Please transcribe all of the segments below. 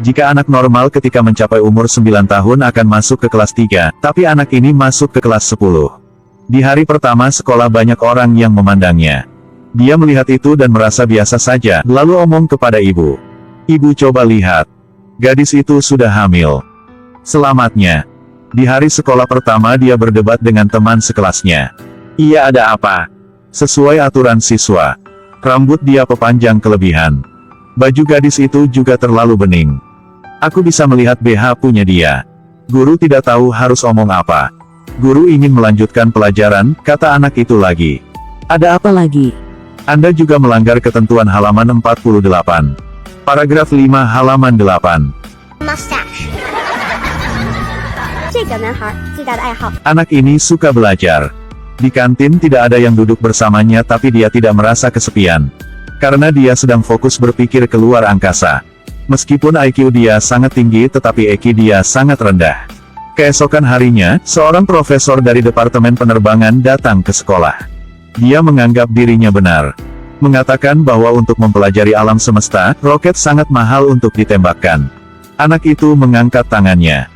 Jika anak normal ketika mencapai umur 9 tahun akan masuk ke kelas 3, tapi anak ini masuk ke kelas 10. Di hari pertama sekolah banyak orang yang memandangnya. Dia melihat itu dan merasa biasa saja, lalu omong kepada ibu. Ibu coba lihat. Gadis itu sudah hamil. Selamatnya. Di hari sekolah pertama dia berdebat dengan teman sekelasnya. Iya, ada apa? Sesuai aturan siswa. Rambut dia pepanjang kelebihan. Baju gadis itu juga terlalu bening. Aku bisa melihat BH punya dia. Guru tidak tahu harus omong apa. Guru ingin melanjutkan pelajaran, kata anak itu lagi. Ada apa lagi? Anda juga melanggar ketentuan halaman 48. Paragraf 5 halaman 8. Mustache. 这个男孩最大的爱好。 Anak ini suka belajar. Di kantin tidak ada yang duduk bersamanya tapi dia tidak merasa kesepian. Karena dia sedang fokus berpikir keluar angkasa. Meskipun IQ dia sangat tinggi tetapi EQ dia sangat rendah. Keesokan harinya, seorang profesor dari Departemen Penerbangan datang ke sekolah. Dia menganggap dirinya benar. Mengatakan bahwa untuk mempelajari alam semesta, roket sangat mahal untuk ditembakkan. Anak itu mengangkat tangannya.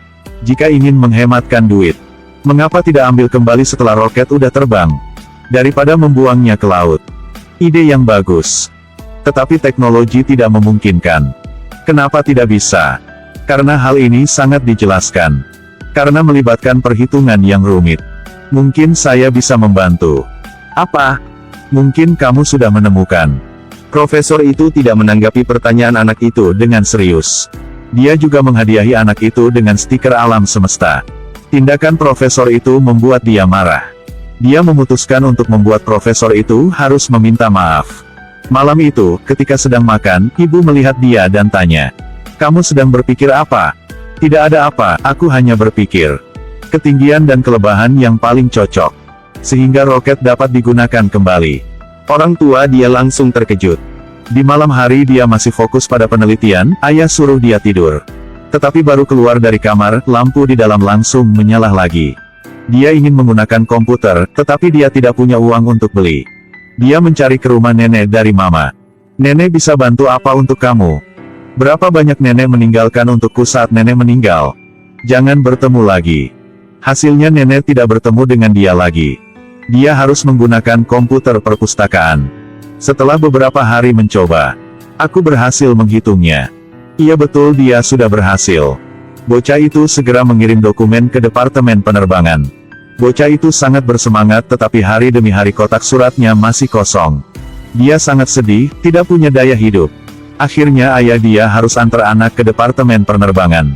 Jika ingin menghematkan duit, mengapa tidak ambil kembali setelah roket udah terbang? Daripada membuangnya ke laut. Ide yang bagus. Tetapi teknologi tidak memungkinkan. Kenapa tidak bisa? Karena hal ini sangat dijelaskan. Karena melibatkan perhitungan yang rumit. Mungkin saya bisa membantu. Apa? Mungkin kamu sudah menemukan. Profesor itu tidak menanggapi pertanyaan anak itu dengan serius. Dia juga menghadiahi anak itu dengan stiker alam semesta. Tindakan profesor itu membuat dia marah. Dia memutuskan untuk membuat profesor itu harus meminta maaf. Malam itu, ketika sedang makan, ibu melihat dia dan tanya. Kamu sedang berpikir apa? Tidak ada apa, aku hanya berpikir. Ketinggian dan kelebahan yang paling cocok. Sehingga roket dapat digunakan kembali. Orang tua dia langsung terkejut. Di malam hari dia masih fokus pada penelitian, ayah suruh dia tidur. Tetapi baru keluar dari kamar, lampu di dalam langsung menyala lagi. Dia ingin menggunakan komputer, tetapi dia tidak punya uang untuk beli. Dia mencari ke rumah nenek dari mama. Nenek bisa bantu apa untuk kamu? Berapa banyak nenek meninggalkan untukku saat nenek meninggal? Jangan bertemu lagi. Hasilnya nenek tidak bertemu dengan dia lagi. Dia harus menggunakan komputer perpustakaan. Setelah beberapa hari mencoba, aku berhasil menghitungnya. Iya betul dia sudah berhasil. Bocah itu segera mengirim dokumen ke Departemen Penerbangan. Bocah itu sangat bersemangat tetapi hari demi hari kotak suratnya masih kosong. Dia sangat sedih, tidak punya daya hidup. Akhirnya ayah dia harus antar anak ke Departemen Penerbangan.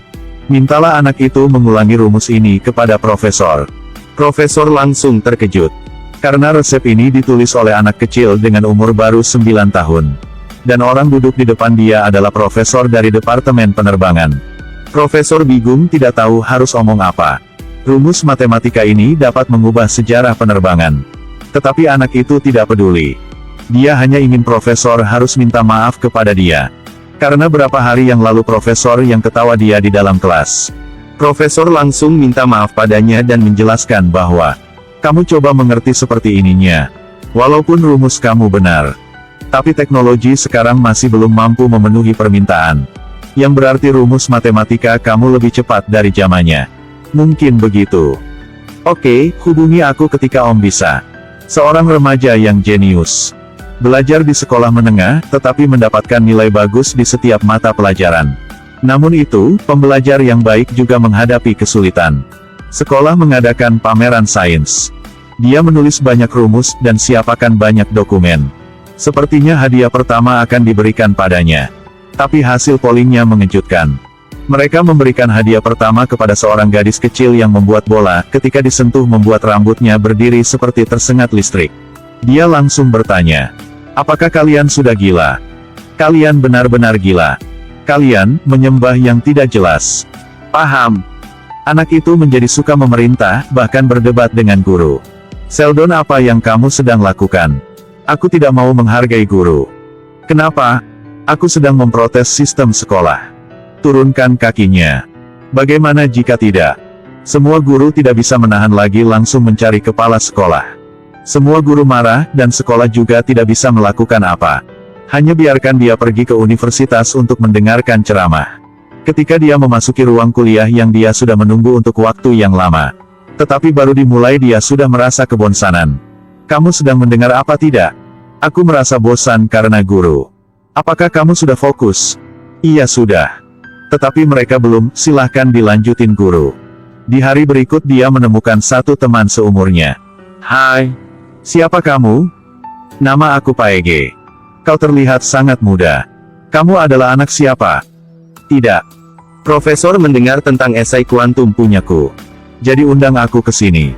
Mintalah anak itu mengulangi rumus ini kepada profesor. Profesor langsung terkejut. Karena resep ini ditulis oleh anak kecil dengan umur baru 9 tahun. Dan orang duduk di depan dia adalah profesor dari Departemen Penerbangan. Profesor bingung tidak tahu harus omong apa. Rumus matematika ini dapat mengubah sejarah penerbangan. Tetapi anak itu tidak peduli. Dia hanya ingin profesor harus minta maaf kepada dia. Karena berapa hari yang lalu profesor yang ketawa dia di dalam kelas. Profesor langsung minta maaf padanya dan menjelaskan bahwa, kamu coba mengerti seperti ininya. Walaupun rumus kamu benar. Tapi teknologi sekarang masih belum mampu memenuhi permintaan. Yang berarti rumus matematika kamu lebih cepat dari zamannya. Mungkin begitu. Oke, hubungi aku ketika Om bisa. Seorang remaja yang jenius. Belajar di sekolah menengah, tetapi mendapatkan nilai bagus di setiap mata pelajaran. Namun itu, pembelajar yang baik juga menghadapi kesulitan. Sekolah mengadakan pameran sains. Dia menulis banyak rumus dan siapkan banyak dokumen. Sepertinya hadiah pertama akan diberikan padanya. Tapi hasil pollingnya mengejutkan. Mereka memberikan hadiah pertama kepada seorang gadis kecil yang membuat bola, ketika disentuh membuat rambutnya berdiri seperti tersengat listrik. Dia langsung bertanya, apakah kalian sudah gila? Kalian benar-benar gila. Kalian, menyembah yang tidak jelas. Paham? Anak itu menjadi suka memerintah, bahkan berdebat dengan guru. Sheldon, apa yang kamu sedang lakukan? Aku tidak mau menghargai guru. Kenapa? Aku sedang memprotes sistem sekolah. Turunkan kakinya. Bagaimana jika tidak? Semua guru tidak bisa menahan lagi langsung mencari kepala sekolah. Semua guru marah, dan sekolah juga tidak bisa melakukan apa. Hanya biarkan dia pergi ke universitas untuk mendengarkan ceramah. Ketika dia memasuki ruang kuliah yang dia sudah menunggu untuk waktu yang lama. Tetapi baru dimulai dia sudah merasa kebosanan. Kamu sedang mendengar apa tidak? Aku merasa bosan karena guru. Apakah kamu sudah fokus? Iya sudah. Tetapi mereka belum, silahkan dilanjutin guru. Di hari berikut dia menemukan satu teman seumurnya. Hai. Siapa kamu? Nama aku Paege. Kau terlihat sangat muda. Kamu adalah anak siapa? Tidak. Profesor mendengar tentang esai kuantum punyaku. Jadi undang aku ke sini.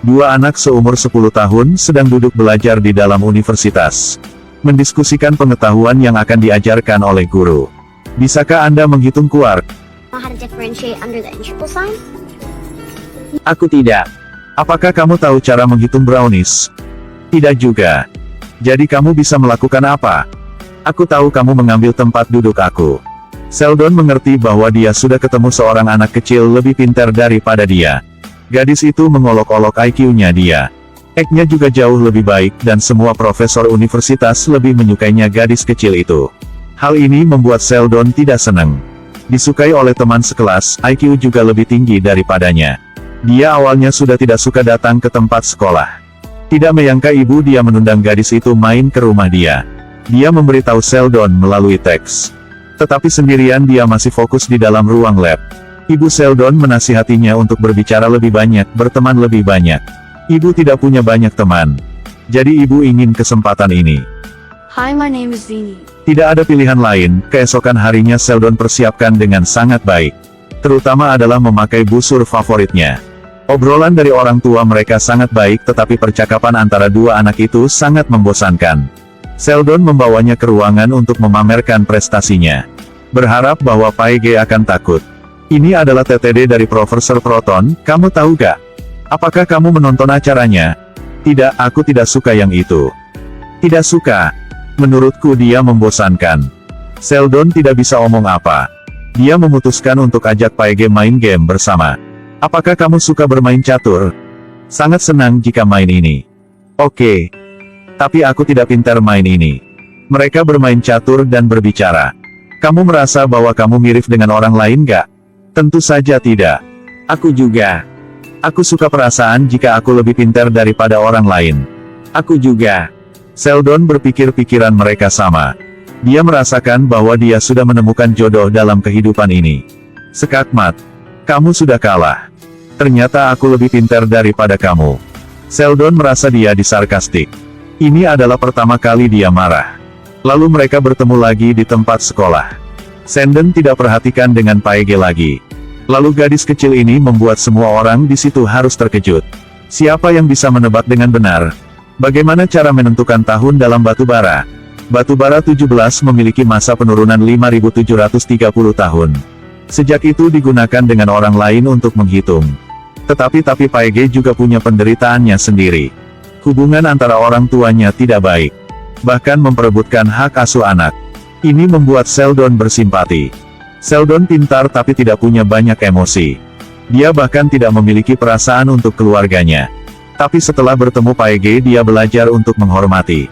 Dua anak seumur 10 tahun sedang duduk belajar di dalam universitas. Mendiskusikan pengetahuan yang akan diajarkan oleh guru. Bisakah Anda menghitung kuark? Know how to differentiate under the integral sign? Aku tidak. Apakah kamu tahu cara menghitung brownies? Tidak juga. Jadi kamu bisa melakukan apa? Aku tahu kamu mengambil tempat duduk aku. Sheldon mengerti bahwa dia sudah ketemu seorang anak kecil lebih pintar daripada dia. Gadis itu mengolok-olok IQ-nya dia. IQ-nya juga jauh lebih baik dan semua profesor universitas lebih menyukainya gadis kecil itu. Hal ini membuat Sheldon tidak senang. Disukai oleh teman sekelas, IQ juga lebih tinggi daripadanya. Dia awalnya sudah tidak suka datang ke tempat sekolah. Tidak menyangka ibu dia menundang gadis itu main ke rumah dia. Dia memberitahu Sheldon melalui teks. Tetapi sendirian dia masih fokus di dalam ruang lab. Ibu Sheldon menasihatinya untuk berbicara lebih banyak, berteman lebih banyak. Ibu tidak punya banyak teman. Jadi ibu ingin kesempatan ini. Hi, my name is Zini. Tidak ada pilihan lain, keesokan harinya Sheldon persiapkan dengan sangat baik. Terutama adalah memakai busur favoritnya. Obrolan dari orang tua mereka sangat baik tetapi percakapan antara dua anak itu sangat membosankan. Sheldon membawanya ke ruangan untuk memamerkan prestasinya. Berharap bahwa Paege akan takut. Ini adalah TTD dari Profesor Proton, kamu tahu gak? Apakah kamu menonton acaranya? Tidak, aku tidak suka yang itu. Tidak suka. Menurutku dia membosankan. Sheldon tidak bisa omong apa. Dia memutuskan untuk ajak Paege main game bersama. Apakah kamu suka bermain catur? Sangat senang jika main ini. Oke. Tapi aku tidak pintar main ini. Mereka bermain catur dan berbicara. Kamu merasa bahwa kamu mirip dengan orang lain gak? Tentu saja tidak. Aku juga. Aku suka perasaan jika aku lebih pintar daripada orang lain. Aku juga. Sheldon berpikir pikiran mereka sama. Dia merasakan bahwa dia sudah menemukan jodoh dalam kehidupan ini. Sekakmat. Kamu sudah kalah. Ternyata aku lebih pintar daripada kamu. Sheldon merasa dia disarkastik. Ini adalah pertama kali dia marah. Lalu mereka bertemu lagi di tempat sekolah. Sheldon tidak perhatikan dengan Paege lagi. Lalu gadis kecil ini membuat semua orang di situ harus terkejut. Siapa yang bisa menebak dengan benar? Bagaimana cara menentukan tahun dalam batu bara? Batu bara 17 memiliki masa penurunan 5730 tahun. Sejak itu digunakan dengan orang lain untuk menghitung. Tetapi Paege juga punya penderitaannya sendiri. Hubungan antara orang tuanya tidak baik. Bahkan memperebutkan hak asuh anak. Ini membuat Sheldon bersimpati. Sheldon pintar tapi tidak punya banyak emosi. Dia bahkan tidak memiliki perasaan untuk keluarganya. Tapi setelah bertemu Paege dia belajar untuk menghormati.